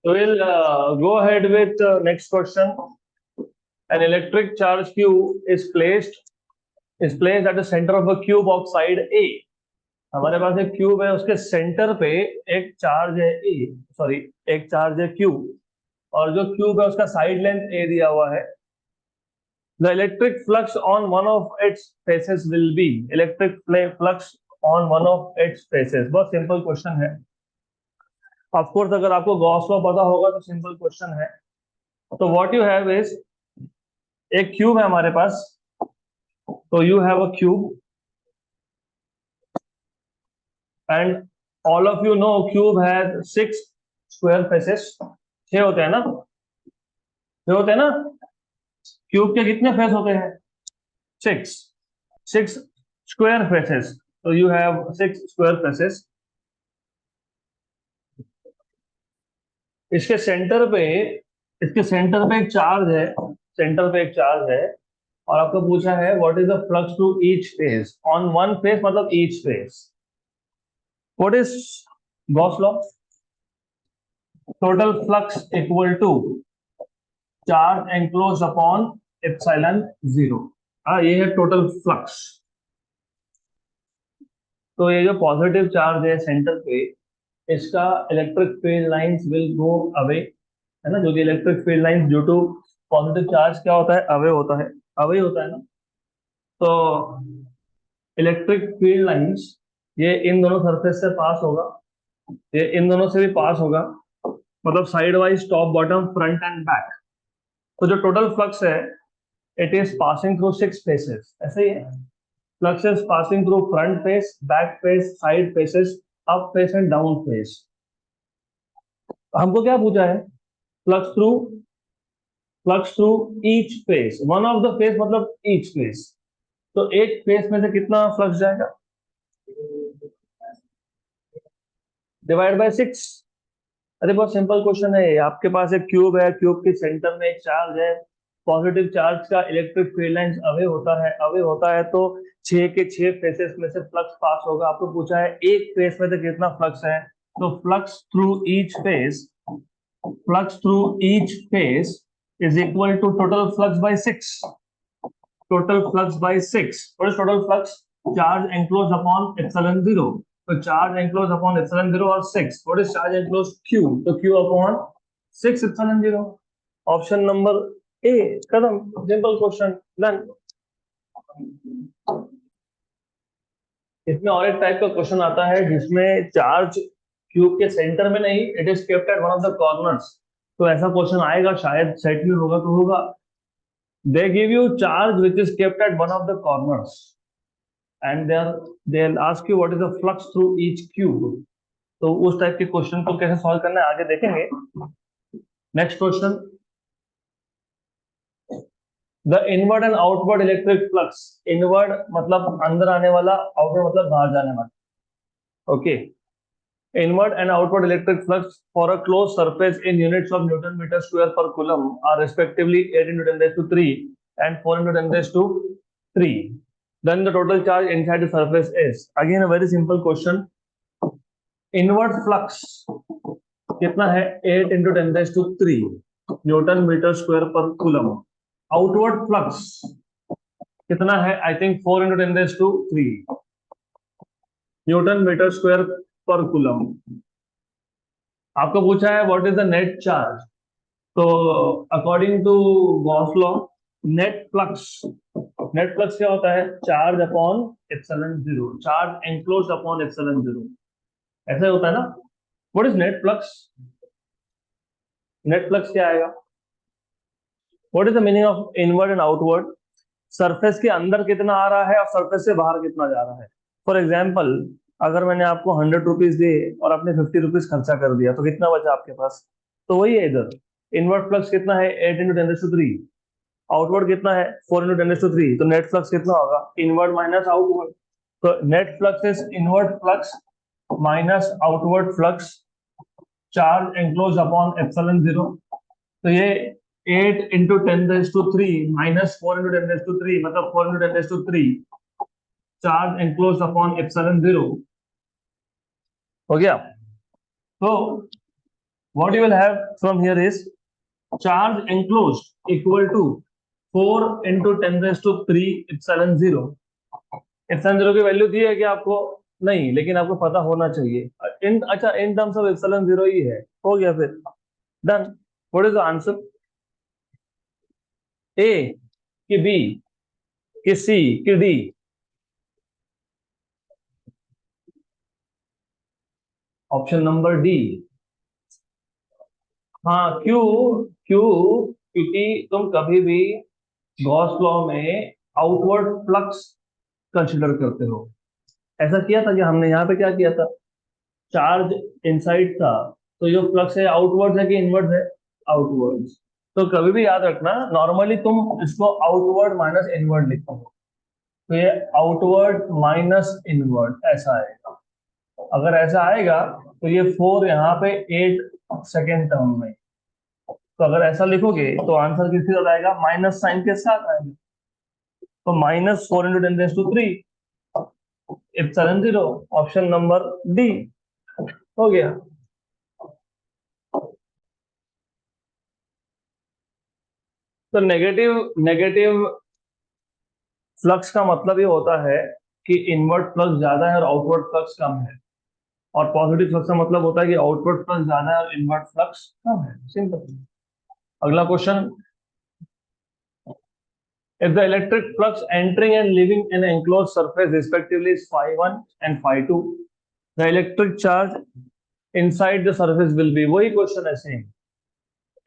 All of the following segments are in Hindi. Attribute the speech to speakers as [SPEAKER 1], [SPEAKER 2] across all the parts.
[SPEAKER 1] So we'll go ahead with next question. An electric charge Q is placed at the center of a cube of side A. हमारे पास एक क्यूब है, उसके सेंटर पे एक चार्ज है ए, सॉरी एक चार्ज है क्यू, और जो क्यूब है उसका साइड लेंथ ए दिया हुआ है. The electric flux on one of its faces will be electric flux on one of its faces. बहुत सिंपल क्वेश्चन है. ऑफ कोर्स अगर आपको गॉस लॉ पता होगा तो सिंपल क्वेश्चन है. तो व्हाट यू हैव इज, एक क्यूब है हमारे पास. तो you have a cube and all of you know cube has 6 square faces. 6 होते हैं ना, 6 होते हैं ना. क्यूब के कितने फेस होते हैं? 6. 6 स्क्वायर फेसेस. तो यू हैव 6 स्क्वायर फेसेस. इसके सेंटर पे इसके सेंटर पे एक चार्ज है. सेंटर पे एक चार्ज है और आपको पूछा है what is the flux to each face. On one face मतलब each face. What is Gauss law? Total flux equal to charge enclose upon epsilon 0. ये है टोटल फ्लक्स. तो ये जो पॉजिटिव चार्ज है सेंटर पे, इसका electric field lines will go away, है ना. जो कि electric field lines due to positive charge क्या होता है? अवे होता है. अवे होता है ना. तो इलेक्ट्रिक फील्ड लाइंस ये इन दोनों सरफेस से पास होगा, ये इन दोनों से भी पास होगा, मतलब side wise, top bottom, front end back. तो जो टोटल फ्लक्स है it is passing through 6 faces. ऐसे ही है. Flux is passing through front face, back face, side faces, up face and down face. हमको क्या पूछा है? Flux through flux through each face. One of the face मतलब ईच फेस. तो एक फेस में से कितना फ्लक्स जाएगा? Divide by 6. अरे बहुत सिंपल क्वेश्चन है. आपके पास एक क्यूब है, क्यूब के सेंटर में एक चार्ज है. पॉजिटिव चार्ज का इलेक्ट्रिक फील्ड लाइंस अवे होता है. अवे होता है तो 6 के 6 फेसेस में से फ्लक्स पास होगा. आपको पूछा है एक फेस में से कितना फ्लक्स है. तो flux through each face is equal to total flux by 6. Total flux by 6. What is total flux? Charge enclose upon epsilon 0. तो चार्ज एनक्लोज अपॉन एप्सिलॉन 0 और 6. What is charge enclose? Q. तो Q upon 6 epsilon 0. Option number A. खत्म. Simple question, done. इसमें और एक टाइप का क्वेश्चन आता है जिसमें चार्ज क्यूब के सेंटर में नहीं, it is kept at one of the corners. तो ऐसा क्वेश्चन आएगा, शायद सेट में होगा तो होगा. They give you charge which is kept at one of the corners and they'll ask you what is the flux through each cube. तो उस टाइप के क्वेश्चन को कैसे सॉल्व करना है आगे देखेंगे. Next question. The inward and outward electric flux. Inward मतलब अंदर आने वाला, आउटवर्ड मतलब बाहर जाने वाला. Okay. Inward and outward electric flux for a closed surface in units of Newton meter square per coulomb are respectively 8 into 10 raised to 3 and 4 into 10 raised to 3. Then the total charge inside the surface is. Again a very simple question. Inward flux कितना है? 8 into 10 raised to 3 Newton meter square per coulomb. Outward flux कितना है? I think 4 into 10 raised to 3 Newton meter square पर कूलम. आपको पूछा है what is the net charge. तो according to Gauss law, net flux क्या होता है? Charge upon epsilon 0. Charge enclose upon epsilon 0. ऐसा होता है ना. What is net flux? Net flux क्या आएगा? What is the meaning of inward and outward? Surface के अंदर कितना आ रहा है और सरफेस से बाहर कितना जा रहा है. फॉर एग्जाम्पल, अगर मैंने आपको 100 रुपीज दिए और आपने 50 रुपीज खर्चा कर दिया तो कितना बचा आपके पास? तो वही है इधर. इनवर्ड फ्लक्स कितना है? 8 into 10 raised to 3. आउटवर्ड कितना है? 4 into 10 raised to 3. तो नेट फ्लक्स कितना होगा? Inward minus outward. तो net flux is inward flux minus outward flux, charge enclose upon epsilon 0. तो ये 8 into 10 raised to 3 minus 4 into 10 raised to 3 मतलब 4 into 10 raised to 3 charge enclose upon epsilon 0 हो गया. तो what you will have from here is charge enclosed equal to 4 into 10 raised to 3 epsilon 0. epsilon 0 की वैल्यू दी है कि आपको नहीं, लेकिन आपको पता होना चाहिए इन, अच्छा इन टर्म्स ऑफ epsilon 0 ही है, हो गया फिर done. What is the answer? A कि बी कि सी कि डी? Option number D. हाँ क्यों? क्यों? क्योंकि तुम कभी भी गॉस लॉ में आउटवर्ड फ्लक्स कंसिडर करते हो. ऐसा किया था कि हमने यहाँ पे क्या किया था, चार्ज इनसाइड था, तो जो फ्लक्स है आउटवर्ड है कि इनवर्ड है? आउटवर्ड. तो कभी भी याद रखना, नॉर्मली तुम इसको आउटवर्ड माइनस इनवर्ड लिखते हो, तो ये आउटवर्ड माइनस इनवर्ड ऐसा आएगा. अगर ऐसा आएगा तो ये 4 यहाँ पे 8 सेकेंड टर्म में, तो अगर ऐसा लिखोगे तो आंसर किसके साथ आएगा? माइनस साइन के साथ आएगा. तो -4 into 10 raised to 3 epsilon 0. Option number D हो गया. तो नेगेटिव नेगेटिव फ्लक्स का मतलब ये होता है कि इनवर्ट फ्लक्स ज्यादा है और आउटवर्ड फ्लक्स कम है, और पॉजिटिव फ्लक्स का मतलब होता है कि आउटवर्ड फ्लक्स ज्यादा है और इनवर्ट फ्लक्स कम है. सिंपल. अगला question. If the electric flux entering and leaving an enclosed surface respectively is phi 1 and phi 2, the electric charge inside the surface will be, वही क्वेश्चन है सेम.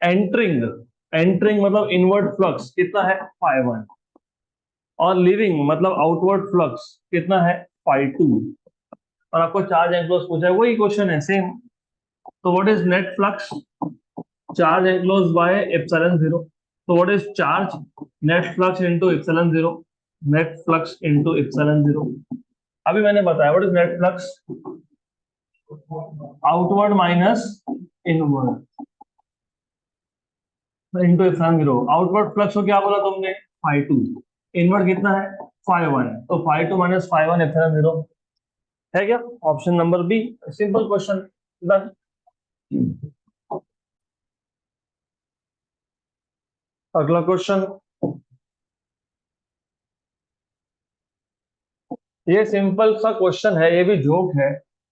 [SPEAKER 1] एंटरिंग, एंटरिंग मतलब इनवर्ड फ्लक्स कितना है? phi 1. और लिविंग मतलब आउटवर्ड फ्लक्स कितना है? phi 2. और आपको चार्ज एंक्लोज पूछा है, वही क्वेश्चन है सेम. तो what is net flux? Charge enclose by epsilon 0. तो what is charge net flux into epsilon 0? Net flux into epsilon 0. अभी मैंने बताया what is net flux, outward minus inward into epsilon 0. Outward flux को क्या बोला तुमने? phi 2. इनवर्ड कितना है? phi 1. तो phi 2 माइनस phi 1 एप्सिलॉन 0 है क्या? Option number B. Simple question done. अगला क्वेश्चन. ये सिंपल सा क्वेश्चन है, ये भी जोक है.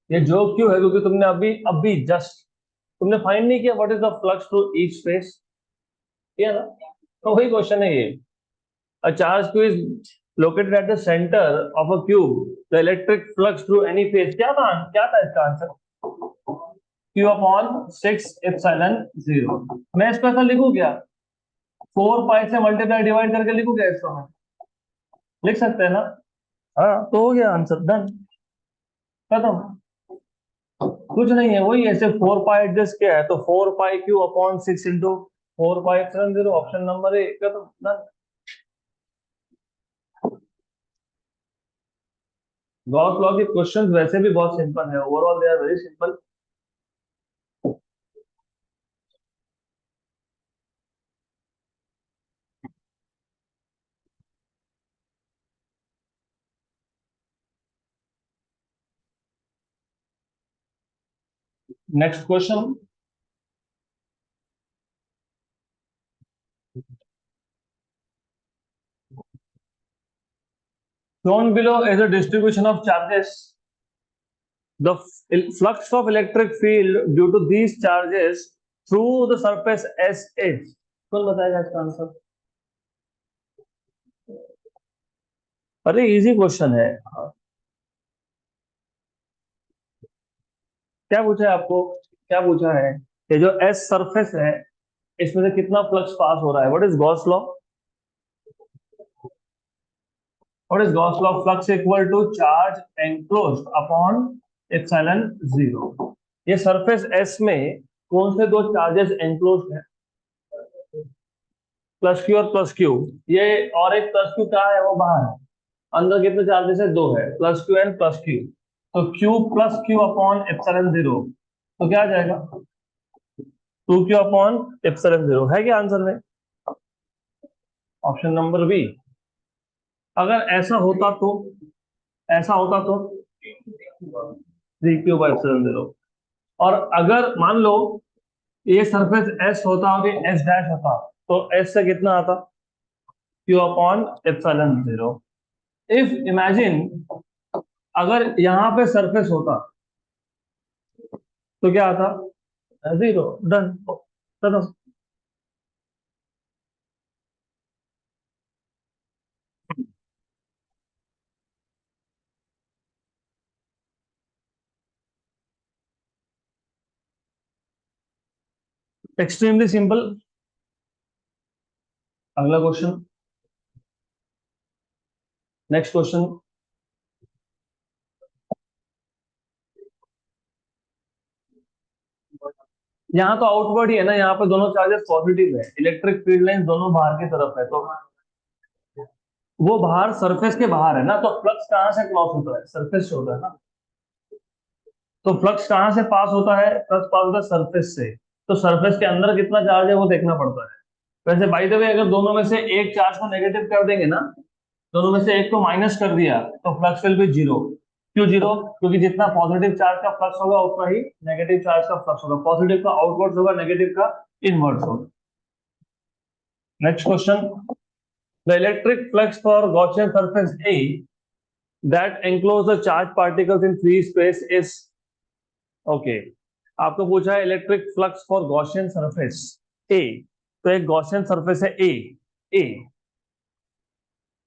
[SPEAKER 1] ये जोक क्यों है? क्योंकि तुमने अभी अभी जस्ट तुमने फाइंड नहीं किया what is the flux through each space, किया ना? तो वही क्वेश्चन है ये. A charge Q is located at the centre of a cube, the electric flux through any phase, क्या था इसका आंसर? Q upon 6 epsilon 0. मैं इसको ऐसा लिखूं क्या? 4 पाई से मल्टीप्लाई डिवाइड करके लिखूं क्या इसको? मैं लिख सकते हैं ना? हाँ तो हो गया आंसर डन, खत्म. कुछ नहीं है, वही ऐसे 4 पाई एडजस्ट किया है, तो 4 pi Q upon 6 into 4 pi epsilon 0. Option number A खत्म डन. गॉस लॉ के क्वेश्चंस वैसे भी बहुत सिंपल है, overall they are very simple. Next question. shown below is a distribution of charges. The flux of electric field due to these charges through the surface S is. कौन बताएगा इसका आंसर? अरे इजी क्वेश्चन है. क्या पूछा है आपको? क्या पूछा है? ये जो एस सरफेस है, इसमें से कितना फ्लक्स पास हो रहा है? What is Gauss law? What is Gauss law? Flux equal to charge enclosed upon epsilon 0. ये सरफेस एस में कौन से दो चार्जेस एनक्लोज्ड है? प्लस क्यू और प्लस क्यू. ये और एक प्लस क्यू कहाँ है? वो बाहर है. अंदर कितने चार्जेस है? दो है, plus Q and plus Q. तो Q plus Q upon epsilon 0, तो क्या आ जाएगा? 2 क्यू अपॉन एप्सिलॉन 0 है क्या आंसर में? Option number B. अगर ऐसा होता तो 3 क्यू बाई एप्सिलॉन 0. और अगर मान लो ये सरफेस एस होता और ये एस डैश होता, तो एस से कितना आता, Q upon epsilon zero. If imagine अगर यहाँ पे सरफेस होता तो क्या आता, जीरो। डन। चलो, एक्सट्रीमली सिंपल। अगला क्वेश्चन, नेक्स्ट क्वेश्चन। यहाँ तो आउटवर्ड ही है ना, यहाँ पे दोनों चार्जेस पॉजिटिव है, इलेक्ट्रिक फील्ड लाइन दोनों बाहर की तरफ है, तो वो बाहर सरफेस के बाहर है ना, तो फ्लक्स कहाँ से क्रॉस होता है, सरफेस से होता है ना। तो फ्लक्स कहाँ से पास होता है, फ्लक्स पास होता है सरफेस से। तो सरफेस के अंदर कितना चार्ज है वो देखना पड़ता है। वैसे बाय द वे अगर दोनों में से एक चार्ज को नेगेटिव कर देंगे ना, दोनों में से एक को माइनस कर दिया, तो फ्लक्स विल बी जीरो। क्यों जीरो, क्योंकि जितना पॉजिटिव चार्ज का फ्लक्स होगा उतना ही नेगेटिव चार्ज का फ्लक्स होगा, पॉजिटिव का आउटवर्ड्स होगा, नेगेटिव का इनवर्ड्स होगा। Next question, the electric flux for Gaussian surface A that enclose the charged particles in free space is, okay. आपको पूछा है electric flux for Gaussian surface ए, तो एक गॉसियन सरफेस है ए, ए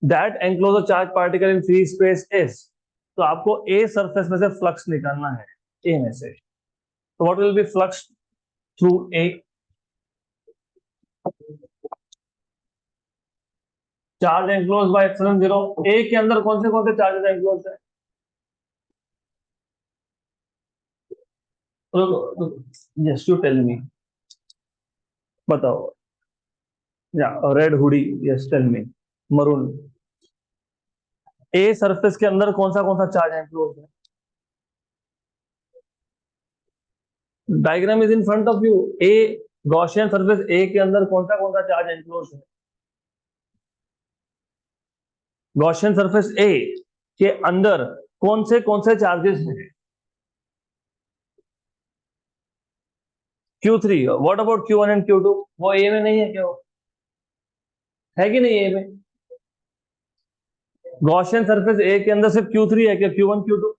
[SPEAKER 1] that enclose a charge particle in free space S, तो आपको ए सरफेस में से फ्लक्स निकालना है, ए में से। तो what will be flux through A, charge enclose by epsilon zero. A के अंदर कौन से चार्जेस एंक्लोज है, यस यू टेल मी, बताओ। या red hoodie, yes tell me, maroon. A surface के अंदर कौन सा चार्ज एंक्लोज है, diagram is in front of you. A, Gaussian surface A के अंदर कौन सा चार्ज एंक्लोज है, गॉसियन सरफेस ए के अंदर कौन से चार्जेस हैं, Q3। What about Q1 and Q2, वो ए में नहीं है क्या, वो है कि नहीं ए में। गॉसियन सरफेस ए के अंदर सिर्फ Q3 है क्या, Q1 Q2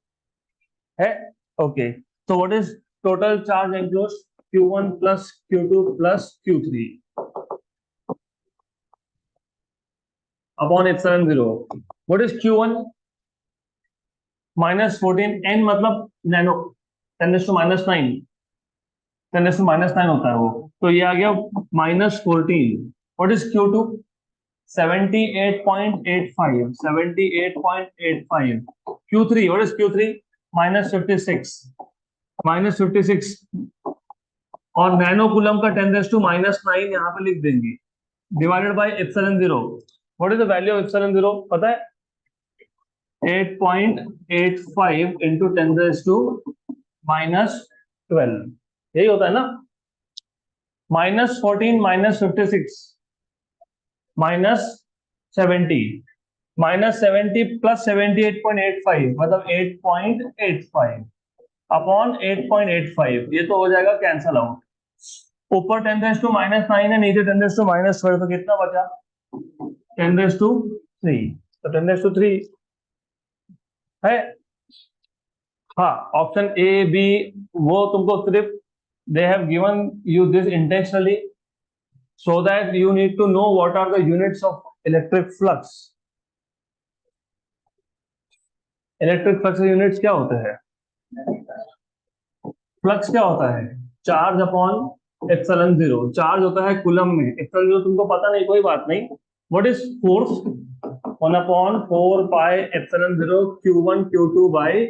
[SPEAKER 1] है, ओके। तो what is total charge enclose, Q1 plus Q2 plus Q3 upon epsilon zero. What is Q1, -14, n मतलब नैनो, 10⁻⁹, 10⁻⁹ होता है वो, तो ये आ गया -14। What is Q2, 78.85, 78.85। Q3, what is Q3, -56, -56, और नैनो कूलम का 10⁻⁹ यहाँ पे लिख देंगे, divided by epsilon zero. What is the value of epsilon zero, पता है, 8.85 इंटू 10⁻⁻12, यही होता है ना। -14, -56, -70, -70 प्लस 78.85 मतलब 8.85 अपॉन 8.85, ये तो हो जाएगा कैंसल आउट। ऊपर 10⁻⁹ है, नीचे 10⁻⁻12, तो कितना बचा, 10⁻3, तो 10⁻3 है। हाँ, ऑप्शन ए बी, वो तुमको सिर्फ they have given you this intentionally so that you need to know what are the units of electric flux। Electric flux के यूनिट्स क्या होते हैं, फ्लक्स क्या होता है, charge upon epsilon zero. Charge होता है कूलम में, एप्सिलॉन जीरो तुमको पता नहीं, कोई बात नहीं। What is force, 1/4 pi epsilon zero Q1 Q2 by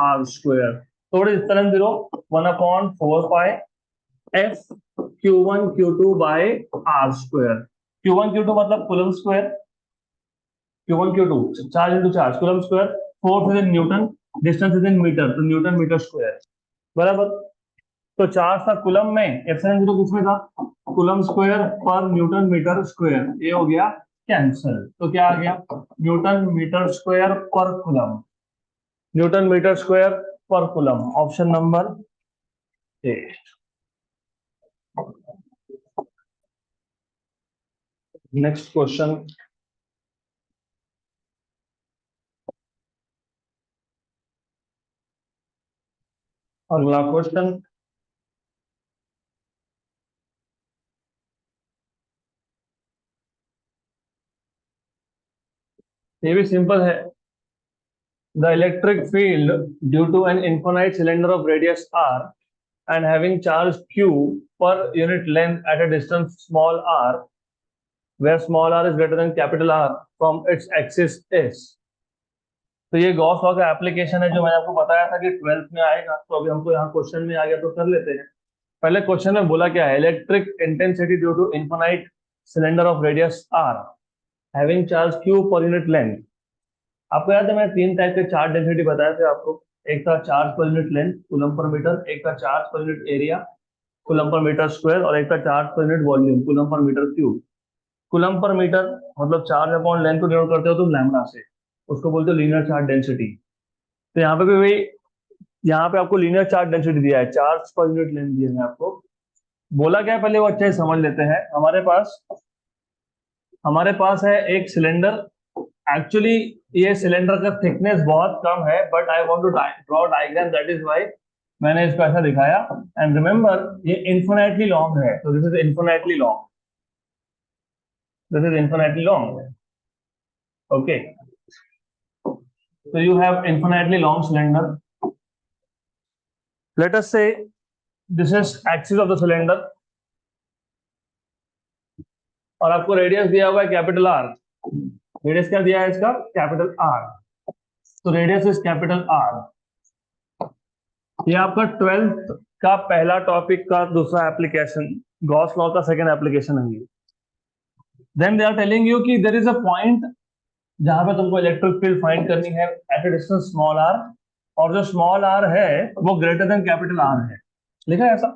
[SPEAKER 1] R square. तो what is epsilon zero, 1/4 pi F Q1 Q2 by R square. Q1 Q2 मतलब coulomb square, Q1 Q2 charge into charge, coulomb square, force is in Newton, distance is in metre, तो न्यूटन मीटर स्क्वायर, बराबर। तो चार्ज था कूलम में, एप्सिलॉन जीरो किसमें था, कूलम स्क्वायर पर न्यूटन मीटर स्क्वायर, ये हो गया कैंसल। तो क्या आ गया, न्यूटन मीटर स्क्वायर पर कूलम, न्यूटन मीटर स्क्वायर पर coulomb, option number A. Next question, अगला क्वेश्चन, ये भी सिंपल है। The electric field due to an infinite cylinder of radius r and having charge q per unit length at a distance small r, where small r is greater than capital R from its axis is। तो ये गॉस लॉ का एप्लीकेशन है जो मैंने आपको बताया था कि 12th में आएगा, तो अभी हमको यहाँ क्वेश्चन में आ गया तो कर लेते हैं। पहले क्वेश्चन में बोला क्या है, electric intensity due to infinite cylinder of radius r having charge q पर यूनिट लेंथ। आपको याद है मैंने तीन टाइप के चार्ज डेंसिटी बताए थे आपको, एक था चार्ज पर यूनिट लेंथ कूलम पर मीटर, एक था चार्ज पर यूनिट एरिया कूलम पर मीटर स्क्वायर, और एक का चार्ज पर यूनिट वॉल्यूम कूलम पर मीटर क्यूब। कूलम पर मीटर मतलब चार्ज अपॉन लेंथ को डिनोट करते हो तुम लैम्डा से, उसको बोलते हो लीनियर चार्ज डेंसिटी। तो यहाँ पे भी वही, यहाँ पे आपको लीनियर चार्ज डेंसिटी दिया है, चार्ज पर यूनिट लेंथ दिया है आपको। बोला क्या है पहले वो अच्छे से समझ लेते हैं। हमारे पास है एक सिलेंडर। एक्चुअली ये सिलेंडर का थिकनेस बहुत कम है, but I want to draw diagram, that is why मैंने इसको ऐसा दिखाया। एंड रिमेंबर ये इन्फिनाइटली लॉन्ग है, तो this is infinitely long, this is infinitely long. Okay, so you have infinitely long cylinder. Let us say this is axis of the cylinder और आपको रेडियस दिया हुआ है कैपिटल आर। रेडियस क्या दिया है इसका, कैपिटल आर। तो रेडियस इज कैपिटल आर। ये आपका 12th का पहला टॉपिक का दूसरा एप्लीकेशन, गॉस लॉ का सेकंड एप्लीकेशन है ये। Then they are telling you कि देयर इज अ पॉइंट जहां पे तुमको इलेक्ट्रिक फील्ड फाइंड करनी है at a distance small R, और जो स्मॉल आर है वो ग्रेटर देन कैपिटल आर है। लिखा है ऐसा,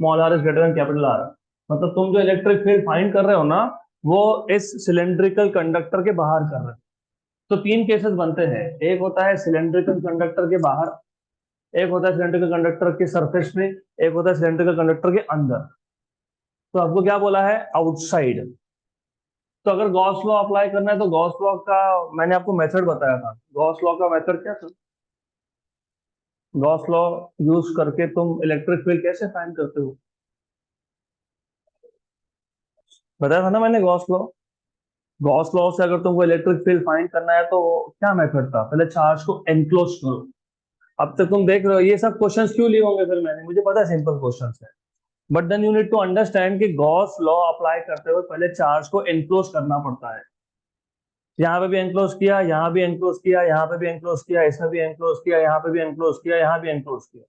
[SPEAKER 1] small R is greater than capital R. मतलब तुम जो इलेक्ट्रिक फील्ड फाइंड कर रहे हो ना, वो इस सिलेंड्रिकल कंडक्टर के बाहर कर रहे हो। तो तीन केसेस बनते हैं, एक होता है सिलेंड्रिकल कंडक्टर के बाहर, एक होता है सिलेंड्रिकल कंडक्टर के सरफेस में, एक होता है सिलेंड्रिकल कंडक्टर के अंदर। तो आपको क्या बोला है, आउटसाइड। तो अगर गॉस लॉ अप्लाई करना है तो गॉस लॉ का मैंने आपको मेथड बताया था। गॉस लॉ का मेथड क्या था, गॉस लॉ यूज करके तुम इलेक्ट्रिक फील्ड कैसे फाइंड करते हो, बताया था ना मैंने। गॉस लॉ से अगर तुमको इलेक्ट्रिक फील्ड फाइंड करना है तो क्या मेथड था, पहले चार्ज को एनक्लोज करो। अब तक तुम देख रहे हो ये सब क्वेश्चंस क्यों लिए होंगे फिर मैंने, मुझे पता है सिंपल क्वेश्चंस है, but then you need to understand कि गॉस लॉ अप्लाई करते हुए पहले चार्ज को एनक्लोज करना पड़ता है। यहाँ पे भी एनक्लोज किया, यहाँ भी एनक्लोज किया, यहाँ पे भी एनक्लोज किया, इसमें भी एनक्लोज किया, यहाँ पे भी एनक्लोज किया, यहाँ भी एनक्लोज किया।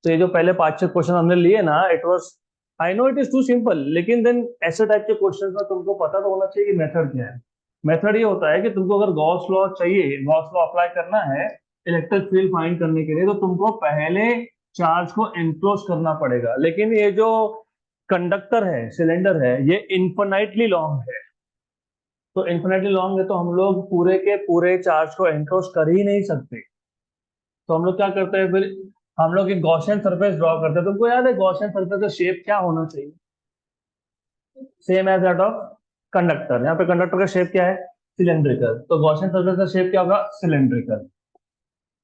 [SPEAKER 1] तो ये जो पहले 5-6 क्वेश्चन हमने लिए ना, it was, I know it is too simple, लेकिन देन ऐसे टाइप के क्वेश्चन में तुमको पता तो होना चाहिए कि मेथड क्या है। मेथड ये होता है कि तुमको अगर गॉस लॉ चाहिए, गॉस लॉ अप्लाई करना है इलेक्ट्रिक फील्ड फाइंड करने के लिए, तो तुमको पहले चार्ज को एनक्लोज करना पड़ेगा। लेकिन ये जो कंडक्टर है, सिलेंडर है, ये इन्फिनाइटली लॉन्ग है। तो इन्फिनाइटली लॉन्ग है तो हम लोग पूरे के पूरे चार्ज को एनक्लोज कर ही नहीं सकते। तो हम लोग क्या करते हैं फिर, हम लोग एक गॉसियन सरफेस ड्रॉ करते हैं। तुमको याद है गॉसियन सरफेस का शेप क्या होना चाहिए, same as that of conductor. यहाँ पे कंडक्टर का शेप क्या है, सिलेंड्रिकल, तो गॉसियन सरफेस का शेप क्या होगा, सिलेंड्रिकल।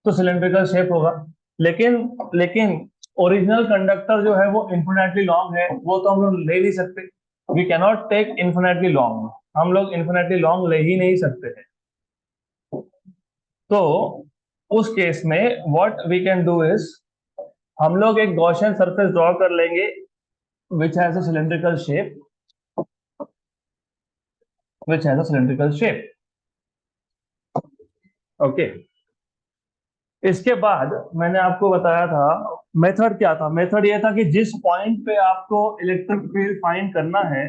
[SPEAKER 1] तो सिलेंड्रिकल शेप होगा। लेकिन लेकिन ओरिजिनल कंडक्टर जो है वो इन्फिनिटली लॉन्ग है, वो तो हम लोग ले नहीं सकते। We cannot take infinitely long, हम लोग इन्फिनिटली लॉन्ग ले ही नहीं सकते हैं। तो उस केस में what we can do is, हम लोग एक गॉसियन सरफेस ड्रॉ कर लेंगे which has a cylindrical shape, which has a cylindrical shape। Okay, इसके बाद मैंने आपको बताया था मेथड क्या था। मेथड ये था कि जिस पॉइंट पे आपको इलेक्ट्रिक फील्ड फाइंड करना है,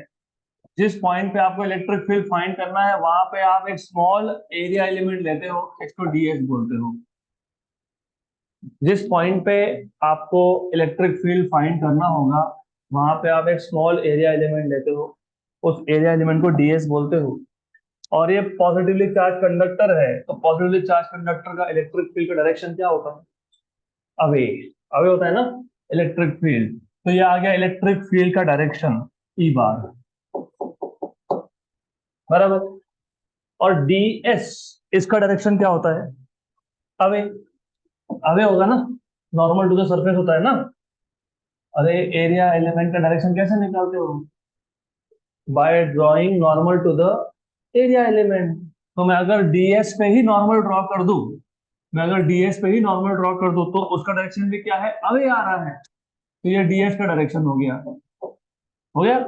[SPEAKER 1] जिस पॉइंट पे आपको इलेक्ट्रिक फील्ड फाइंड करना है, वहां पे आप एक स्मॉल एरिया एलिमेंट लेते हो, इसको डीएस बोलते हो। जिस पॉइंट पे आपको इलेक्ट्रिक फील्ड फाइंड करना होगा, वहां पे आप एक स्मॉल एरिया एलिमेंट लेते हो, उस एरिया एलिमेंट को डीएस बोलते हो। और ये पॉजिटिवली चार्ज कंडक्टर है, तो पॉजिटिवली चार्ज कंडक्टर का इलेक्ट्रिक फील्ड का डायरेक्शन क्या होता है, अवे। अवे होता है ना इलेक्ट्रिक फील्ड। तो ये आ गया इलेक्ट्रिक फील्ड का डायरेक्शन, ई बार। बराबर। और ds इसका डायरेक्शन क्या होता है? अवे। अवे होगा ना, नॉर्मल टू द सरफेस होता है ना। अरे एरिया एलिमेंट का डायरेक्शन कैसे निकालते हो? By drawing normal to the area element. तो मैं अगर ds पे ही नॉर्मल ड्रॉ कर दूं, मैं अगर ds पे ही नॉर्मल ड्रॉ कर दूं तो उसका डायरेक्शन भी क्या है? अवे आ रहा है। तो ये ds का डायरेक्शन हो गया। हो गया।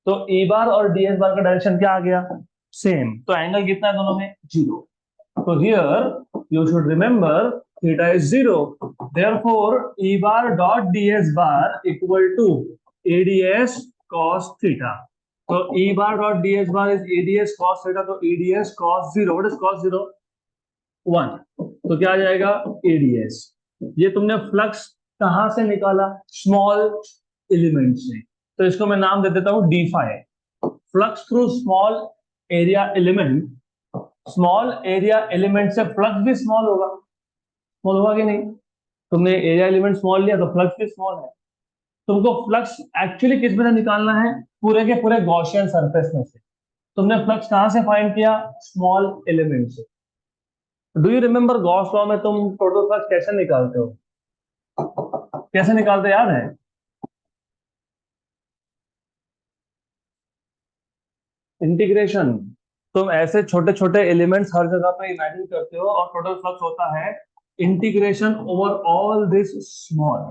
[SPEAKER 1] तो e बार और ds बार का डायरेक्शन क्या आ गया? सेम। तो एंगल कितना है दोनों में? 0। So here you should remember theta is 0. Therefore, E bar dot ds bar equal to ADS cos theta. So E bar dot ds bar is ADS cos theta. So ADS cos 0. What is cos 0? 1. तो क्या आ जाएगा? ADS। ये तुमने फ्लक्स कहां से निकाला? स्मॉल एलिमेंट से। तो इसको मैं नाम दे देता हूं d phi. Flux through small area element. Small area element से फ्लक्स भी स्मॉल होगा। स्मॉल होगा कि नहीं? तुमने एरिया एलिमेंट स्मॉल लिया तो फ्लक्स भी स्मॉल है। तुमको फ्लक्स एक्चुअली किस में से निकालना है? पूरे के पूरे गॉसियन सरफेस में से। तुमने फ्लक्स कहां से फाइंड किया? स्मॉल एलिमेंट से। Do you remember Gauss law में तुम टोटल फ्लक्स कैसे निकालते हो? कैसे निकालते याद है? इंटीग्रेशन। तुम ऐसे छोटे छोटे एलिमेंट्स हर जगह पे इमेजिन करते हो और टोटल फ्लक्स होता है integration over all this small.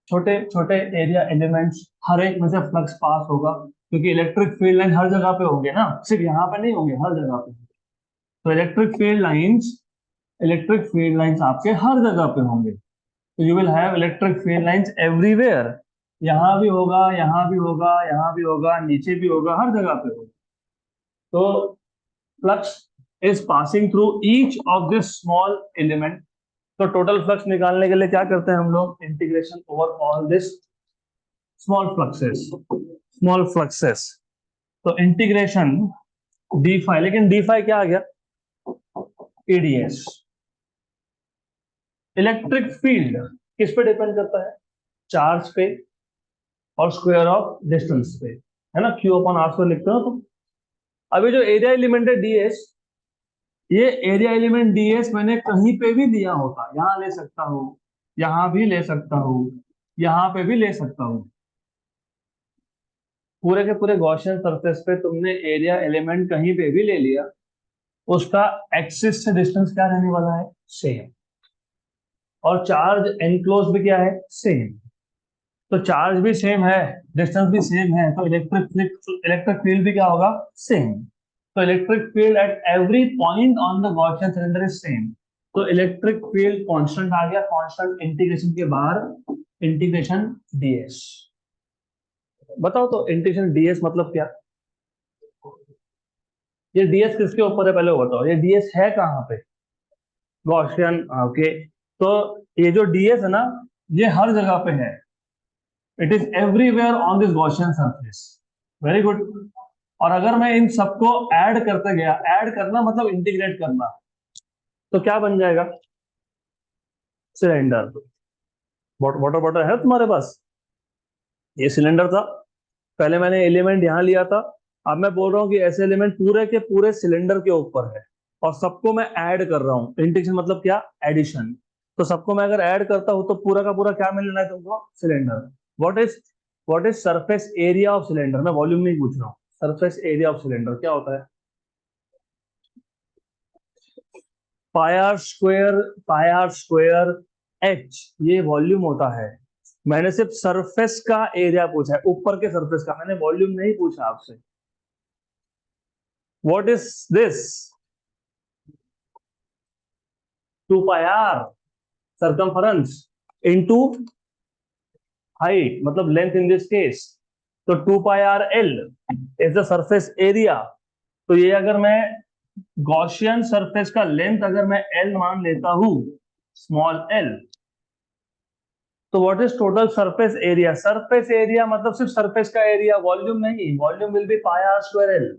[SPEAKER 1] छोटे छोटे एरिया एलिमेंट्स हर एक में से फ्लक्स पास होगा, क्योंकि इलेक्ट्रिक फील्ड लाइन हर जगह पे होंगे ना, सिर्फ यहाँ पे नहीं होंगे, हर जगह पे। तो इलेक्ट्रिक फील्ड लाइंस आपके हर जगह पे होंगे। तो you will have electric field lines everywhere. यहाँ भी होगा, यहाँ भी होगा, यहाँ भी होगा, नीचे भी होगा, हर जगह पे होगा। तो flux is passing through each of this small element. तो टोटल फ्लक्स निकालने के लिए क्या करते हैं हम लोग? Integration over all this small fluxes. तो इंटीग्रेशन डी फाई, लेकिन डी फाई क्या आ गया? एडीएस। इलेक्ट्रिक फील्ड किस पे डिपेंड करता है? चार्ज पे और स्क्वायर ऑफ डिस्टेंस पे, है ना? क्यू अपॉन आर स्क्वायर लिखते हो तुम। अभी जो एरिया एलिमेंट है डीएस, ये एरिया एलिमेंट डीएस मैंने कहीं पे भी लिया होता, यहां ले सकता हूं, यहां भी ले सकता हूं, यहां पे भी ले सकता हूं। पूरे के पूरे गॉसियन सरफेस पे तुमने एरिया एलिमेंट कहीं पे भी ले लिया, उसका एक्सिस से डिस्टेंस क्या रहने वाला है? सेम। और चार्ज एनक्लोज भी क्या है? सेम। तो चार्ज भी सेम है, डिस्टेंस भी सेम है, तो इलेक्ट्रिक फील्ड भी क्या होगा? सेम। तो electric field at every point on the Gaussian cylinder is same. तो इलेक्ट्रिक फील्ड कांस्टेंट आ गया, कांस्टेंट इंटीग्रेशन के बाहर इंटीग्रेशन डीएस। बताओ तो इंटीग्रेशन डीएस मतलब क्या? ये डीएस किसके ऊपर है पहले वो बताओ, ये डीएस है कहाँ पे? गॉसियन। ओके। तो ये जो डीएस है ना, ये हर जगह पे है। It is everywhere on this Gaussian surface. Very good. और अगर मैं इन सबको ऐड करते गया, ऐड करना मतलब इंटीग्रेट करना, तो क्या बन जाएगा? सिलेंडर। वाटर बॉटल है तुम्हारे पास? ये सिलेंडर था। पहले मैंने एलिमेंट यहां लिया था, अब मैं बोल रहा हूँ कि ऐसे एलिमेंट पूरे के पूरे सिलेंडर के ऊपर है और सबको मैं ऐड कर रहा हूँ। इंटीग्रेशन मतलब क्या? एडिशन। तो सबको मैं अगर ऐड करता हूँ तो पूरा का पूरा क्या मिलना है तुमको? Cylinder. What is what is surface area of cylinder? मैं वॉल्यूम नहीं पूछ रहा हूँ, सरफेस एरिया ऑफ सिलेंडर क्या होता है? पाई आर स्क्वायर एच, ये वॉल्यूम होता है। मैंने सिर्फ सरफेस का एरिया पूछा है, ऊपर के सरफेस का, मैंने वॉल्यूम नहीं पूछा आपसे। What is this? 2 pi R, circumference, into height मतलब लेंथ इन दिस केस। तो 2 pi R L is the surface area. तो ये अगर मैं गॉसियन सरफेस का लेंथ अगर मैं एल मान लेता हूं, स्मॉल एल, तो what is total surface area? Surface area मतलब सिर्फ सरफेस का एरिया, वॉल्यूम नहीं। Volume will be pi R square L.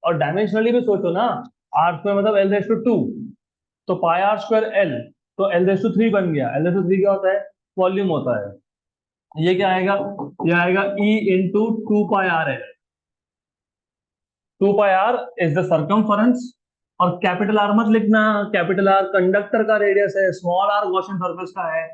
[SPEAKER 1] और डायमेंशनली भी सोचो ना, आर स्क्वायर मतलब L/2। तो पाई आर स्क्वायर एल, तो L/3 बन गया। L/3 क्या होता है? वॉल्यूम होता है। ये क्या आएगा? ये आएगा E into 2 pi R L. 2πr is the circumference, और कैपिटल आर मत लिखना, कैपिटल आर कंडक्टर का रेडियस है, स्मॉल आर गॉसियन सरफेस का है।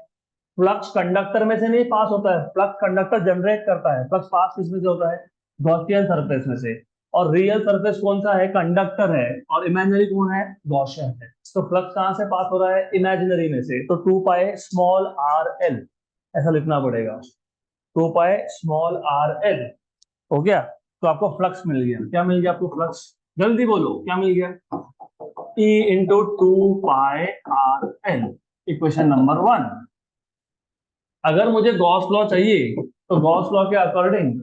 [SPEAKER 1] फ्लक्स कंडक्टर में से नहीं पास होता है, फ्लक्स कंडक्टर जनरेट करता है, फ्लक्स पास किस में से होता है, गॉसियन सरफेस में से। और रियल सरफेस कौन सा है, कंडक्टर है, और इमेजिनरी कौन है, गॉसियन है। तो फ्लक्स कहाँ से पास हो रहा है, इमेजिनरी में से, तो 2 पाई स्मॉल आर एल ऐसा लिखना पड़ेगा, 2 पाई स्मॉल आर एल। हो गया, तो आपको फ्लक्स मिल गया। क्या मिल गया आपको, फ्लक्स, जल्दी बोलो क्या मिल गया, E into 2 pi R L, equation number 1। अगर मुझे गॉस लॉ चाहिए तो गॉस लॉ के अकॉर्डिंग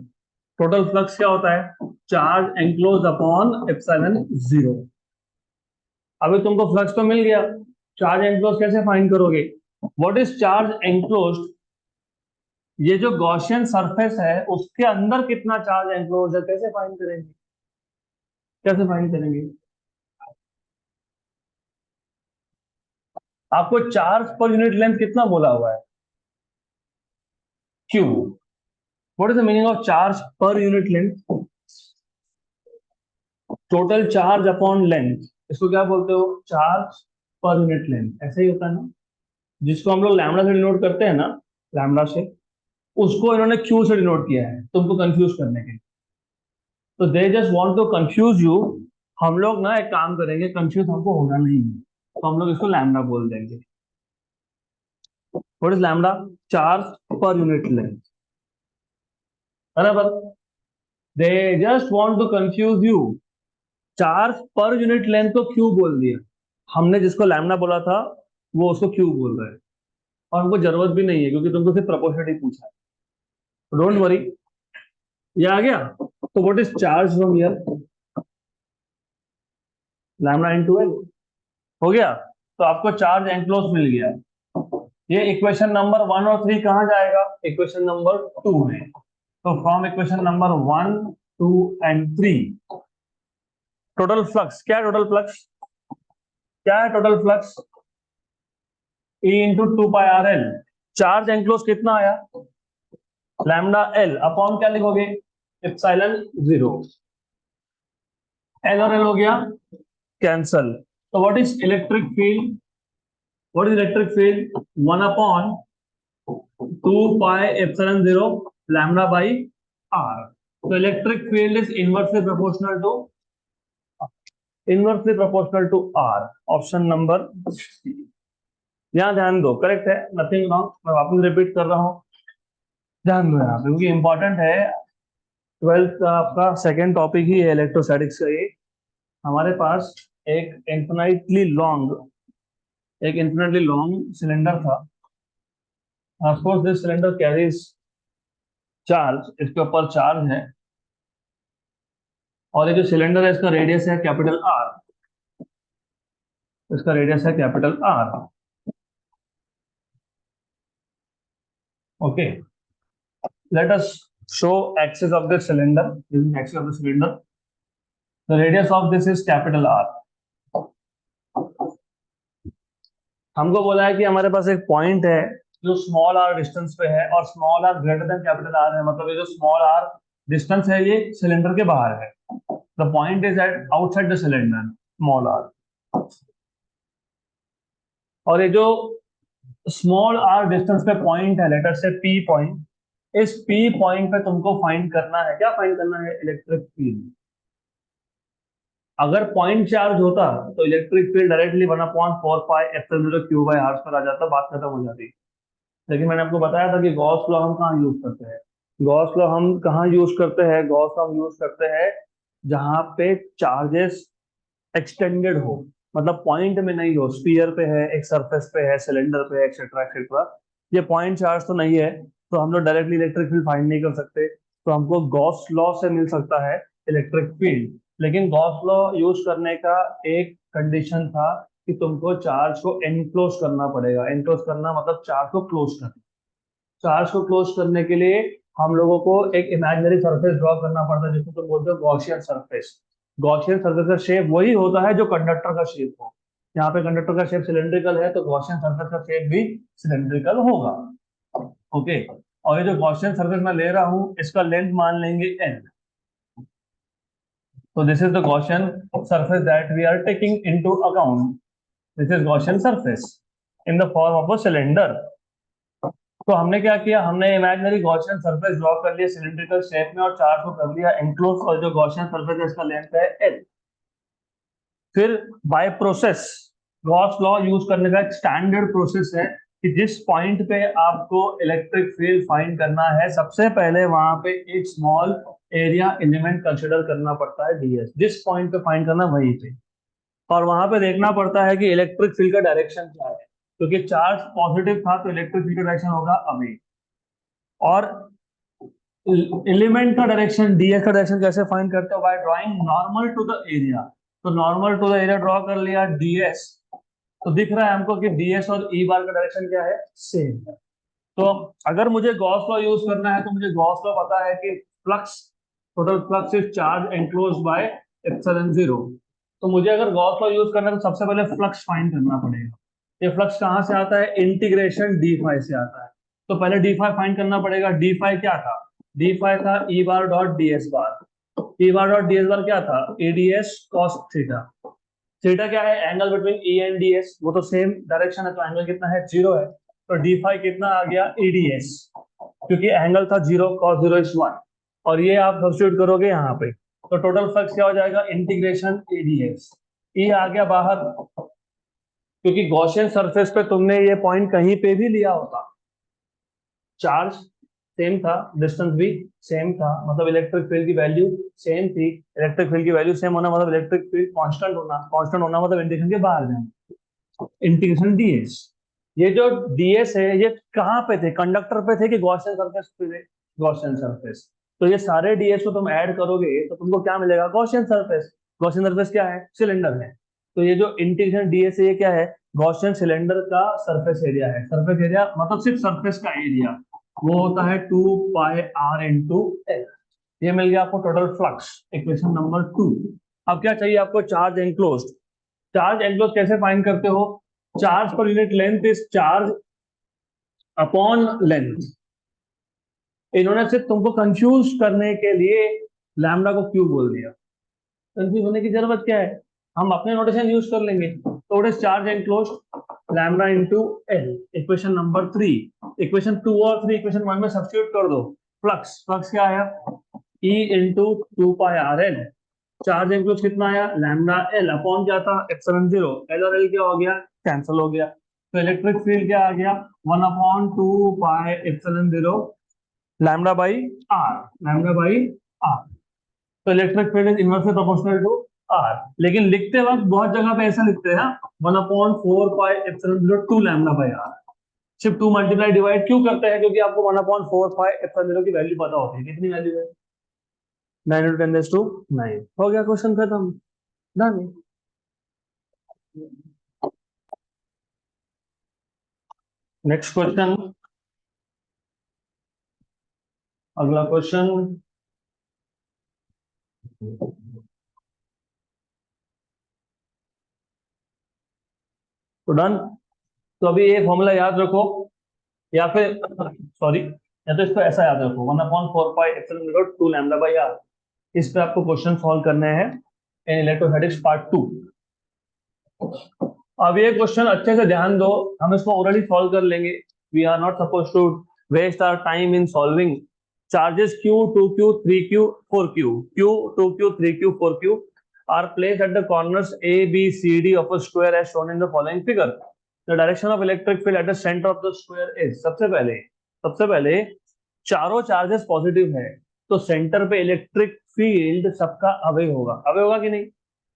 [SPEAKER 1] टोटल फ्लक्स क्या होता है, charge enclose upon epsilon zero. अभी तुमको फ्लक्स तो मिल गया, चार्ज एंक्लोज कैसे फाइंड करोगे, व्हाट इज चार्ज एंक्लोज, ये जो गॉसियन सरफेस है उसके अंदर कितना चार्ज एंक्लोज है, कैसे फाइंड करेंगे, कैसे फाइंड करेंगे। आपको चार्ज पर यूनिट लेंथ कितना बोला हुआ है, Q. What is the meaning of charge पर unit length, total charge upon length, इसको क्या बोलते हो, चार्ज पर यूनिट लेंथ, ऐसे ही होता है ना, जिसको हम लोग लैम्डा से डिनोट करते हैं ना, लैम्डा से, उसको इन्होंने क्यू से डिनोट किया है तुमको कंफ्यूज करने के लिए। तो they just want to confuse you. हम लोग ना एक काम करेंगे, कंफ्यूज हमको होना नहीं है, तो हम लोग इसको लैम्डा बोल देंगे। व्हाट इज लैम्डा, चार्ज पर यूनिट लेंथ, बराबर। They just want to confuse you, charge पर यूनिट लेंथ को क्यू बोल दिया, हमने जिसको लैम्डा बोला था वो उसको क्यू बोल रहे हैं, और हमको जरूरत भी नहीं है क्योंकि तुमको सिर्फ प्रोपोर्शनलिटी पूछा है, डोंट वरी, ये आ गया। तो what is charge from here, lambda into L, हो गया। तो आपको चार्ज एनक्लोज मिल गया। ये इक्वेशन नंबर 1 और 3 कहाँ जाएगा, इक्वेशन नंबर 2 में। तो from equation number 1, 2 and 3, total flux क्या है, टोटल फ्लक्स क्या है, total flux E into 2 pi R L. Charge enclose कितना आया, लैम्डा एल अपॉन क्या लिखोगे, एप्सिलॉन जीरो, एल और एल हो गया कैंसल। तो what is electric field, what is electric field, 1/2 pi epsilon zero lambda by are. तो electric field is inversely proportional to R, option number, यहाँ ध्यान दो, करेक्ट है, नथिंग रॉन्ग, मैं वापस रिपीट कर रहा हूँ, ध्यान दो यहाँ पे क्योंकि इंपॉर्टेंट है। 12th का आपका सेकेंड टॉपिक ही है इलेक्ट्रोस्टैटिक्स का ये। हमारे पास एक इन्फिनिटली लॉन्ग सिलेंडर था, of course this cylinder carries charge, इसके ऊपर चार्ज है, और ये जो सिलेंडर है इसका रेडियस है कैपिटल आर, इसका रेडियस है capital R, okay. Let us show axis of this cylinder, axis of the cylinder, the radius of this is capital are. हमको बोला है कि हमारे पास एक पॉइंट है जो स्मॉल आर डिस्टेंस पे है, और small R greater than capital R है, मतलब ये जो स्मॉल आर डिस्टेंस है ये सिलेंडर के बाहर है, the point is at outside the cylinder, small R. और ये जो स्मॉल आर डिस्टेंस पे पॉइंट है, लेटर से पी पॉइंट, इस पी पॉइंट पे तुमको फाइंड करना है, क्या फाइंड करना है, इलेक्ट्रिक फील्ड। अगर पॉइंट चार्ज होता तो electric field directly 1/4 pi epsilon zero Q by R पर आ जाता, बात खत्म हो जाती। लेकिन मैंने आपको बताया था कि गॉस लॉ हम कहाँ यूज करते हैं, गॉस लॉ हम कहाँ यूज करते हैं, गॉस लॉ हम यूज करते हैं जहां पे चार्जेस एक्सटेंडेड हो, मतलब पॉइंट में नहीं हो, स्फीयर पे है, एक सरफेस पे है, सिलेंडर पे है, एक्सेट्रा एक्सेट्रा। ये पॉइंट चार्ज तो नहीं है, तो हम लोग डायरेक्टली इलेक्ट्रिक फील्ड फाइंड नहीं कर सकते, तो हमको गॉस लॉ से मिल सकता है इलेक्ट्रिक फील्ड। लेकिन गॉस लॉ यूज करने का एक कंडीशन था कि तुमको चार्ज को एनक्लोज करना पड़ेगा, एनक्लोज करना मतलब चार्ज को क्लोज करना। चार्ज को क्लोज करने के लिए हम लोगों को एक इमेजिनरी सरफेस ड्रॉ करना पड़ता है जिसको तुम बोलते हो गॉसियन सरफेस। गॉसियन सरफेस का शेप वही होता है जो कंडक्टर का शेप हो, यहाँ पे कंडक्टर का शेप सिलेंड्रिकल है, तो गॉसियन सरफेस का शेप भी सिलेंड्रिकल होगा, ओके। और ये जो गॉसियन सरफेस मैं ले रहा हूँ इसका लेंथ मान लेंगे L, So this is the Gaussian surface that we are taking into account. This is Gaussian surface in the form of a cylinder. तो हमने क्या किया, हमने इमेजिनरी गॉसियन सरफेस ड्रॉ कर लिया सिलिंड्रिकल शेप में और चार्ज को कर लिया एनक्लोज, और जो गॉसियन सरफेस है इसका लेंथ है एल। फिर by process Gauss law use करने का एक स्टैंडर्ड प्रोसेस है कि जिस पॉइंट पे आपको इलेक्ट्रिक फील्ड फाइंड करना है सबसे पहले वहां पे एक स्मॉल एरिया एलिमेंट कंसिडर करना पड़ता है डीएस, जिस पॉइंट पे फाइंड करना वहीं पे, और वहां पे देखना पड़ता है कि इलेक्ट्रिक फील्ड का डायरेक्शन क्या है, क्योंकि चार्ज पॉजिटिव था तो इलेक्ट्रिक फील्ड का डायरेक्शन होगा अवे। और एलिमेंट का डायरेक्शन डीएस का डायरेक्शन कैसे फाइंड करते हो, by drawing normal to the area. तो normal to the area draw कर लिया डीएस, तो दिख रहा है हमको कि डीएस और ई बार का डायरेक्शन क्या है, सेम है। तो अगर मुझे गॉस लॉ यूज करना है तो मुझे गॉस लॉ पता है कि flux, total flux is charge enclosed bye epsilon zero. तो मुझे अगर गॉस लॉ यूज करना है तो सबसे पहले फ्लक्स फाइंड करना पड़ेगा। ये फ्लक्स कहाँ से आता है, इंटीग्रेशन डी फाई से आता है। तो पहले डी फाई फाइंड करना पड़ेगा। डी फाई क्या था, डी फाई था ई बार डॉट डी एस बार। ई बार डॉट डी एस बार क्या था, एडीएस कॉस थीटा। थीटा क्या है, angle between E and D S, वो तो सेम डायरेक्शन है तो एंगल कितना है, जीरो है। तो डी फाई कितना आ गया, एडीएस, क्योंकि एंगल था zero, cos zero is one, और ये आप सब्स्टिट्यूट करोगे यहाँ पे तो टोटल फ्लक्स क्या हो जाएगा, इंटीग्रेशन एडीएस। ई आ गया बाहर, क्योंकि गॉसियन सरफेस पे तुमने ये पॉइंट कहीं पे भी लिया होता, चार्ज सेम था, डिस्टेंस भी सेम था, मतलब इलेक्ट्रिक फील्ड की वैल्यू सेम थी। इलेक्ट्रिक फील्ड की वैल्यू सेम होना मतलब इलेक्ट्रिक फील्ड कांस्टेंट होना, कांस्टेंट होना मतलब इंटीग्रेशन के बाहर जाना, इंटीग्रेशन डीएस। ये जो डीएस है ये कहाँ पे थे, कंडक्टर पे थे कि गॉसियन सरफेस पे थे, गॉसियन सरफेस। तो ये सारे डीएस को तुम ऐड करोगे तो तुमको क्या मिलेगा, गॉसियन सरफेस। गॉसियन सरफेस क्या है, सिलेंडर है। तो ये जो इंटीग्रेशन डीएस है ये क्या है, गॉसियन सिलेंडर का सरफेस एरिया है। सरफेस एरिया मतलब सिर्फ सरफेस का एरिया, वो होता है 2 पाई r इंटू एल। ये मिल गया आपको टोटल फ्लक्स, इक्वेशन नंबर 2। अब क्या चाहिए आपको, चार्ज एनक्लोज्ड। चार्ज एनक्लोज कैसे फाइंड करते हो, चार्ज पर unit length is charge upon length. इन्होंने सिर्फ तुमको कंफ्यूज करने के लिए लैम्डा को क्यू बोल दिया। कंफ्यूज होने की जरूरत क्या है, हम अपने नोटेशन यूज कर लेंगे। तो it is charge enclosed lambda into L, equation number 3। Equation 2 और 3 इक्वेशन 1 में सब्स्टिट्यूट कर दो। फ्लक्स, फ्लक्स क्या आया, ई इंटू 2 पाई r एल। चार्ज एनक्लोज कितना आया, लैम्डा एल अपॉन क्या था, एप्सिलॉन जीरो। एल और एल क्या हो गया, कैंसिल हो गया। तो इलेक्ट्रिक फील्ड क्या आ गया, 1/2 pi epsilon zero lambda by r, lambda by are. तो electric field is inversely proportional to r. लेकिन लिखते वक्त बहुत जगह पे ऐसा लिखते हैं, 1/4 pi epsilon zero two lambda by R. सिर्फ 2 मल्टीप्लाई डिवाइड क्यों करते हैं, क्योंकि आपको 1/4 पाई एप्सिलॉन जीरो की वैल्यू पता होती है, कितनी वैल्यू है, 9 × 10⁹ हो गया, क्वेश्चन खत्म, डन। नेक्स्ट क्वेश्चन, अगला क्वेश्चन। तो डन। तो अभी ये फॉर्मूला याद रखो, या फिर सॉरी, या तो इसको ऐसा याद रखो, 1/4 pi epsilon zero two lambda by R. इस पे आपको क्वेश्चन सॉल्व करने हैं इन इलेक्ट्रोस्टैटिक्स पार्ट 2। अब ये क्वेश्चन अच्छे से ध्यान दो, हम इसको ओरली सॉल्व कर लेंगे। We are not suppose to waste our time in solving. Charges Q, 2Q, 3Q, 4Q, Q, 2Q, 3Q, 4Q are placed at the corners A, B, C, D of a square as shown in the following figure. The direction of electric field at the center of the square is, सबसे पहले चारों चार्जेस पॉजिटिव है तो सेंटर पे इलेक्ट्रिक फील्ड सबका अवे होगा, अवे होगा कि नहीं,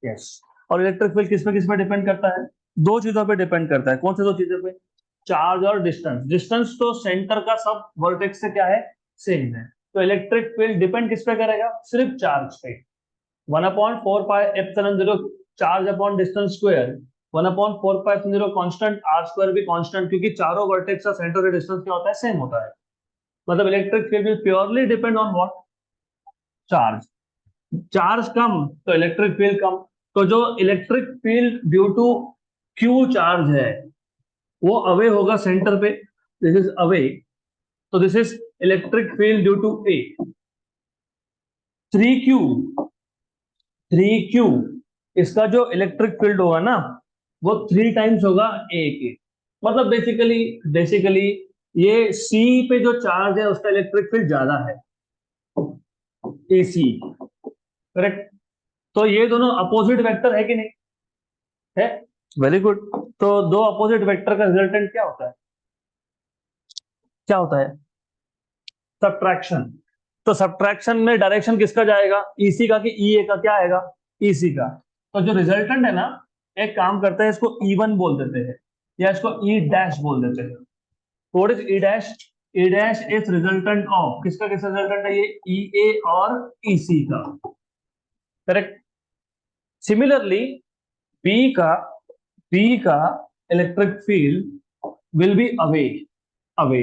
[SPEAKER 1] यस। और इलेक्ट्रिक फील्ड किस पे डिपेंड करता है, दो चीजों पे डिपेंड करता है। कौन सी दो चीजों पे, चार्ज और डिस्टेंस। डिस्टेंस तो सेंटर का सब वर्टेक्स से क्या है, सेम है। तो इलेक्ट्रिक फील्ड डिपेंड किस पे करेगा, सिर्फ चार्ज पे। 1/4 pi epsilon zero charge upon distance square, 1/4 pi epsilon zero constant, R square भी कांस्टेंट, क्योंकि चारों वर्टेक्स का सेंटर का डिस्टेंस क्या होता है, सेम होता है। मतलब electric field will purely depend on what, charge. Charge कम तो इलेक्ट्रिक फील्ड कम। तो जो electric field due to q charge है वो अवे होगा सेंटर पे, दिस इज अवे। तो this is electric field due to a. 3Q 3Q, इसका जो इलेक्ट्रिक फील्ड होगा ना वो 3 टाइम्स होगा A के। मतलब बेसिकली बेसिकली ये C पे जो चार्ज है उसका इलेक्ट्रिक फील्ड ज्यादा है, AC। करेक्ट। तो ये दोनों अपोजिट वेक्टर है कि नहीं है? Very good. तो दो अपोजिट वेक्टर का रिजल्टेंट क्या होता है? क्या होता है? सब्ट्रैक्शन। तो सब्ट्रैक्शन में डायरेक्शन किसका जाएगा? ईसी का कि ईए का? क्या आएगा? ईसी का। तो जो रिजल्टेंट है ना, एक काम करते हैं, इसको ई1 बोल देते हैं या इसको ई डैश बोल देते हैं। What is E dash? E dash is resultant of किसका? किसका रिजल्टेंट है ये? ई ए और ईसी का। करेक्ट। सिमिलरली बी का बी का electric field will be away, away.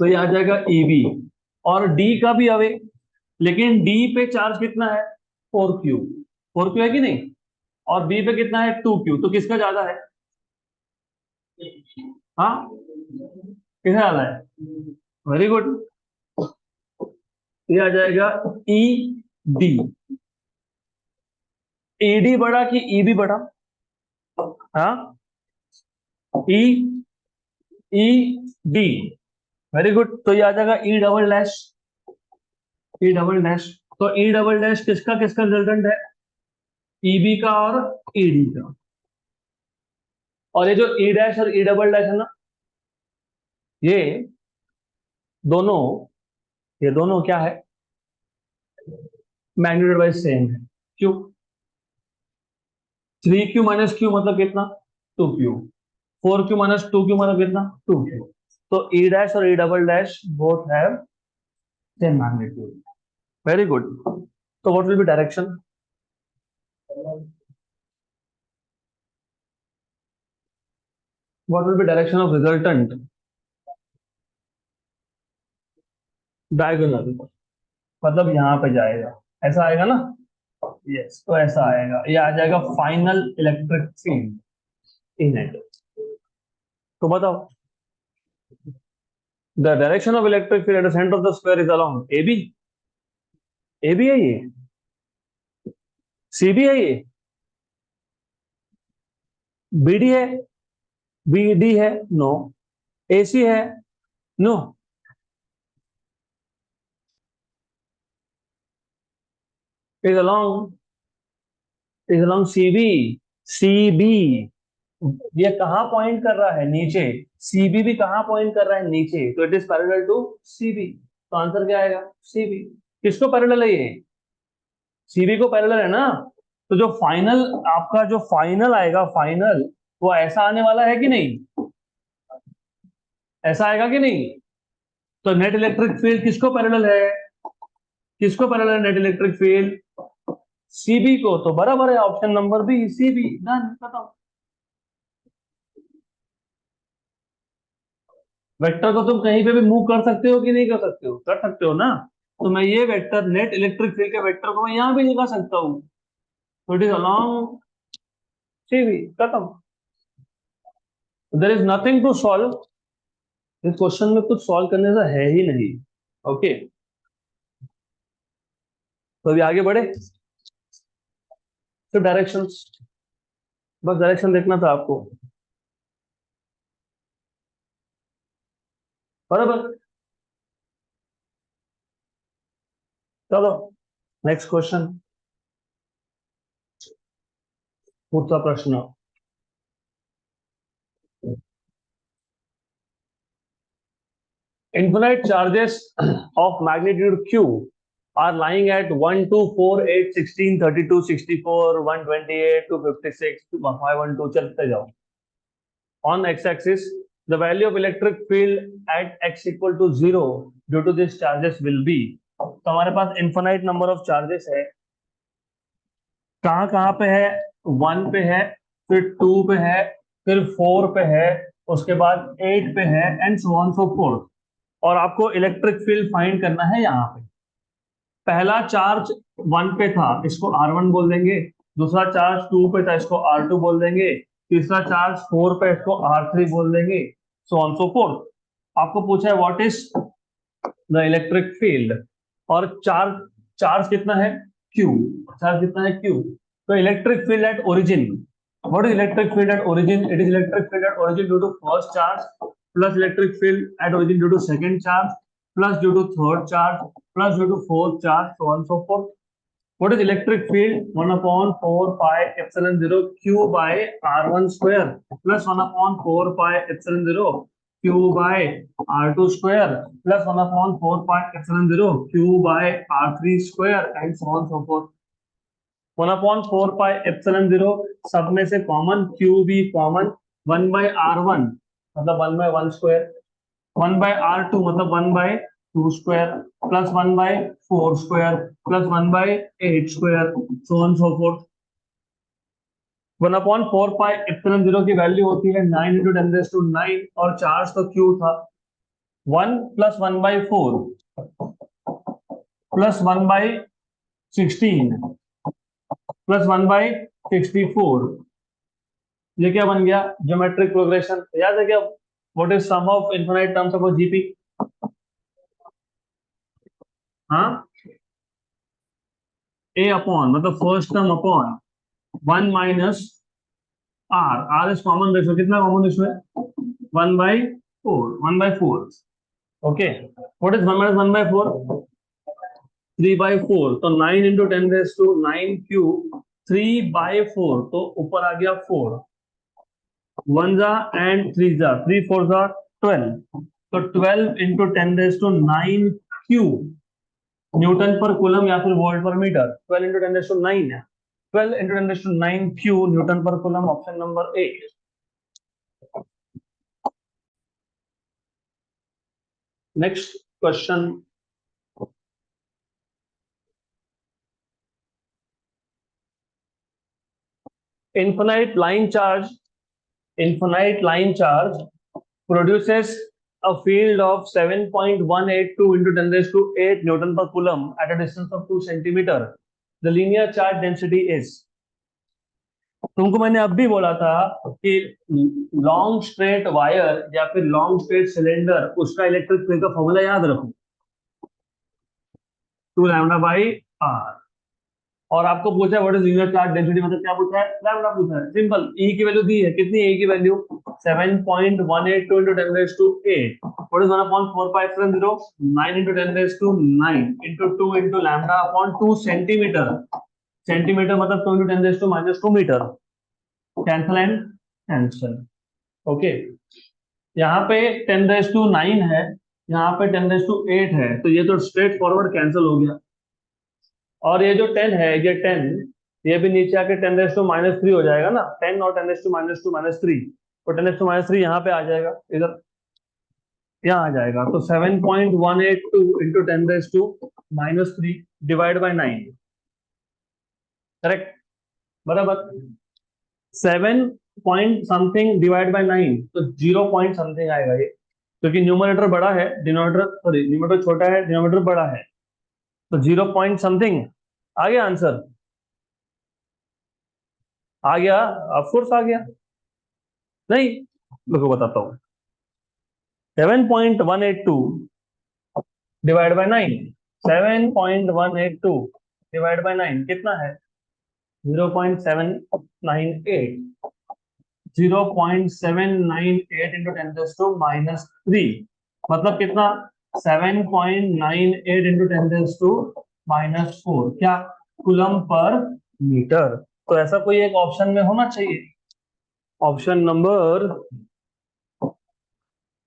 [SPEAKER 1] तो ये आ जाएगा ईबी। और डी का भी अवे, लेकिन डी पे चार्ज कितना है? 4Q। 4Q है कि नहीं? और बी पे कितना है? 2Q। तो किसका ज्यादा है? हाँ, किसका ज्यादा है? Very good. ये आ जाएगा ई डी। ईडी बड़ा कि ईबी बड़ा? हाँ, ई ई डी। Very good. तो ये आ जाएगा ई डबल डैश, ई डबल डैश। तो ई डबल डैश किसका किसका रिजल्टेंट है? ईबी का और ईडी का। और ये जो ई डैश और ई डबल डैश है ना, ये दोनों ये दोनों क्या है? मैग्नीट्यूड वाइज सेम है। क्यों? 3Q माइनस क्यू मतलब कितना? 2Q। 4Q माइनस 2Q मतलब कितना? 2Q। तो ई डैश और e double dash both have same magnitude. Very good. तो what will be direction? What will be direction of resultant? Diagonal, मतलब यहाँ पे जाएगा, ऐसा आएगा ना? यस, तो ऐसा आएगा, ये आ जाएगा final electric field in it. तो बताओ, the direction of electric field at the centre of the square is along A B. A B है ये? सी बी है ये? बी डी है? बी डी है? नो। ए सी है? No. Is along, is along C B. C B. ये कहाँ पॉइंट कर रहा है? नीचे। सीबी भी कहाँ पॉइंट कर रहा है? नीचे। तो it is parallel to CB. तो आंसर क्या आएगा? सीबी। किसको पैरेलल है ये? सीबी को पैरेलल है ना। तो जो फाइनल, आपका जो फाइनल आएगा, फाइनल वो ऐसा आने वाला है कि नहीं? ऐसा आएगा कि नहीं? तो नेट इलेक्ट्रिक फील्ड किसको पैरेलल है? किसको पैरेलल है नेट इलेक्ट्रिक फील्ड? सीबी को। तो बराबर है option number B, CB. Done, खत्म। वेक्टर को तुम कहीं पे भी मूव कर सकते हो कि नहीं कर सकते हो? कर सकते हो ना। तो मैं ये वेक्टर, नेट इलेक्ट्रिक फील्ड के वेक्टर को मैं यहां भी लिखा सकता हूँ। तो इट इज अलोंग सीबी। खत्म। There is nothing to solve. इस क्वेश्चन में कुछ सॉल्व करने से है ही नहीं। ओके, तो अभी आगे बढ़े। तो डायरेक्शंस, बस डायरेक्शन देखना था आपको। बराबर। चलो, नेक्स्ट क्वेश्चन। दूसरा प्रश्न। Infinite charges of magnitude q are lying at 1, 2, 4, 8, 16, 32, 64, 128, 256, 512, चलते जाओ। On x-axis, the value of electric field at x equal to 0 due to these charges will be। तो हमारे पास infinite number of charges है। कहाँ कहाँ पे है? 1 पे है, फिर 2 पे है, फिर 4 पे है, उसके बाद 8 पे है, and so on so fourth. और आपको इलेक्ट्रिक फील्ड फाइंड करना है यहाँ पे। पहला चार्ज 1 पे था, इसको R1 बोल देंगे। दूसरा चार्ज 2 पे था, इसको R2 बोल देंगे। तीसरा चार्ज 4 पे, इसको R3 बोल देंगे। So on so forth. आपको पूछा है what is the electric field. और चार्ज चार्ज कितना है Q, चार्ज कितना है Q। तो electric field at origin, what is electric field at origin? It is electric field at origin due to first charge plus electric field at origin due to second charge plus due to third charge plus due to fourth charge, so on so forth. What is electric field? 1 upon 4 pi epsilon 0 Q by R1 square plus 1 upon 4 pi epsilon 0 Q by R2 square plus 1 upon 4 pi epsilon 0 Q by R3 square and so on so forth. 1 upon 4 pi epsilon 0 सब में से कॉमन, Q भी कॉमन, 1 by R1 मतलब 1 by 1 square, 1 by R2 मतलब 1 by 2 square plus 1 by 4 square plus 1 by 8 square, so on so forth. 1 upon 4 pi epsilon 0 की वैल्यू होती है 9 into 10 raised to 9 और चार्ज तो Q था 1 plus 1 by 4 plus 1 by 16 plus 1 by 64, ये क्या बन गया? Geometric progression. याद है क्या? What is sum of infinite terms of GP? हाँ, ए अपॉन मतलब first term upon 1 minus r, r is common ratio, कितना कॉमन रेशियो है? 1 by 4, 1 by 4। Okay, what is 1 minus 1 by 4? 3 by 4, तो 9 into 10 raised to 9 cube 3 by 4, तो ऊपर आ गया 4, 1 जा एंड 3 जा, 3 4 जा 12, तो 12 into 10 raised to 9 cube Newton पर कूलम या फिर वोल्ट पर मीटर। 12 into 10 raised to 9 है, 12 into 10 raised to 9 Q Newton पर coulomb, option number A. Next question, infinite line charge, infinite line charge produces a field of 7.182 into 10 raised to 8 newton per coulomb at a distance of 2 centimeter. The linear charge density is, तुमको मैंने अब भी बोला था कि लॉन्ग स्ट्रेट वायर या फिर लॉन्ग स्ट्रेट सिलेंडर, उसका इलेक्ट्रिक फील्ड का फॉर्मूला याद रखो, 2 लैम्डा बाई आर। और आपको पूछा है what is linear charge density, मतलब क्या पूछा है? लैम्डा पूछा है। सिंपल, ई की वैल्यू दी है, कितनी ए की value? 7.182 into 10 raised to 8, what is 1 upon 4 pi epsilon 0 9 into 10 raised to 9 into 2 into lambda upon 2 centimetre, centimetre मतलब 2 into 10 raised to minus 2 metre, cancel and cancel. Okay, यहाँ पे 10 raised to 9 है, यहाँ पे 10 raised to 8 है, तो ये तो स्ट्रेट फॉरवर्ड कैंसिल हो गया। और ये जो 10 है, ये 10, ये भी नीचे आके 10 रेस टू माइनस 3 हो जाएगा ना, 10 और 10 रेस टू माइनस 2 माइनस 3, तो 10 रेस टू माइनस 3 यहाँ पे आ जाएगा, इधर यहाँ आ जाएगा, तो 7.182 into 10 raise to minus 3 divide by 9, correct, बराबर। 7 पॉइंट समथिंग डिवाइड बाई 9, तो 0 पॉइंट समथिंग आएगा ये, क्योंकि न्यूमरेटर बड़ा है, डिनोमिनेटर सॉरी न्यूमरेटर छोटा है, डिनोमिनेटर बड़ा है, तो 0 पॉइंट समथिंग आ गया आंसर, आ गया, ऑफकोर्स आ गया। नहीं, देखो बताता हूँ, 7.182 डिवाइड बाय 9, 7.182 डिवाइड बाय 9 कितना है? 0.798, 0.798 इंटू 10 टू माइनस 3, मतलब कितना? 7.98 इंटू 10 टू माइनस 4, क्या? कूलम पर मीटर। तो ऐसा कोई एक ऑप्शन में होना चाहिए, option number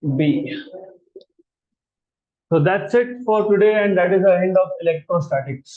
[SPEAKER 1] B. So that's it for today, and that is the end of electrostatics.